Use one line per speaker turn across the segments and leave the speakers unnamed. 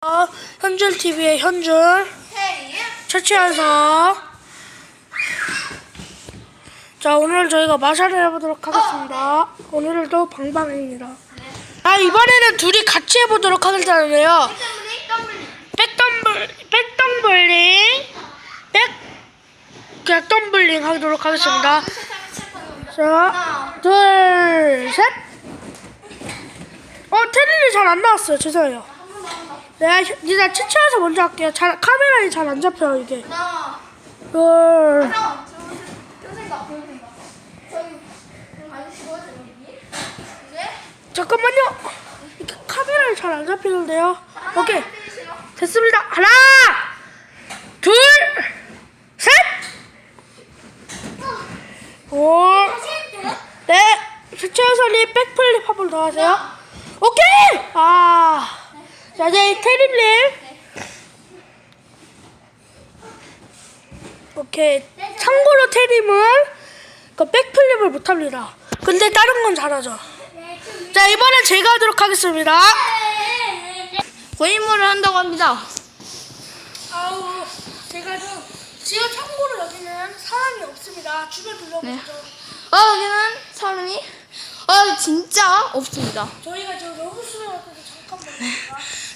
현줄TV의 현줄 최치현서. 자, 오늘 저희가 마샬을 해보도록 하겠습니다. 오늘도 방방입니다. 이번에는 둘이 같이 해보도록 하겠다는데요. 백덤블링 하도록 하겠습니다. 자, 둘, 셋. 테린이 잘 안 나왔어요. 죄송해요. 네, 일단 최치현서 먼저 할게요. 카메라에 잘 안 잡혀요, 이게. 둘. 잠깐만요. 이렇게 카메라에 잘 안 잡히는데요. 오케이. 됐습니다. 하나, 둘, 셋. 오. 네. 최치현서님 백플립 한번 더 하세요. 오케이. 자, 이제 테림님. 오케이. 참고로 테림은 백플립을 못합니다. 근데 다른 건 잘하죠. 자, 이번엔 제가 하도록 하겠습니다.
고인물을 한다고 합니다.
제가 지금 참고로 여기는 사람이 없습니다. 주변 둘러보죠.
여기는 사람이 진짜 없습니다.
저희가 지금 너무 수고해서 잠깐만요.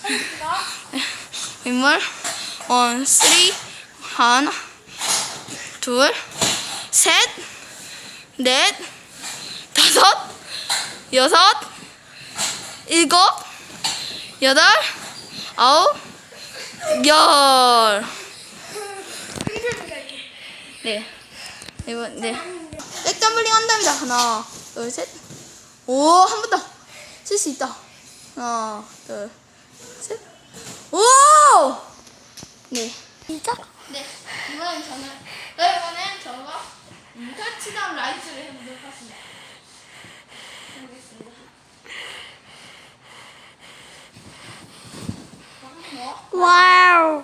하겠습니다.
고인물 1, 3, 하나, 둘, 셋, 넷, 다섯, 여섯, 일곱, 여덟, 아홉, 열. 네. 백덤블링 한답니다. 하나, 둘, 셋. 오, 한 번 더. 칠 수 있다. 하나, 둘, 셋. 오! 네.
진짜?
네. 이번엔 저가 터치다운 라이트를 해보도록 하겠습니다.
와우.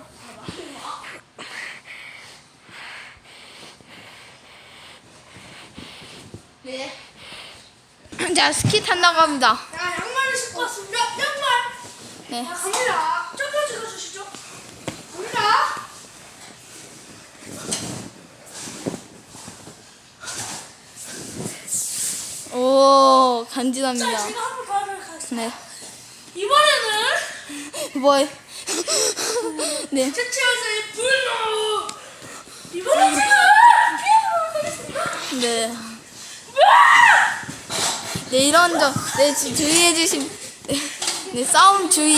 네. 자, 스키 탄다고 합니다.
자, 양말을 신고 왔습니다. 양말.
네.
갑니다. 조금 찍어주시죠. 갑니다.
오,
자,
간지납니다.
제가 한번 더 하도록 하겠습니다.
네.
이번에는
뭐? 네.
최치현서의 불로. 이번엔 제가 피해보도록 하겠습니다.
네. 네, 이런 점, 네, 주의해주신, 네, 싸움 주의.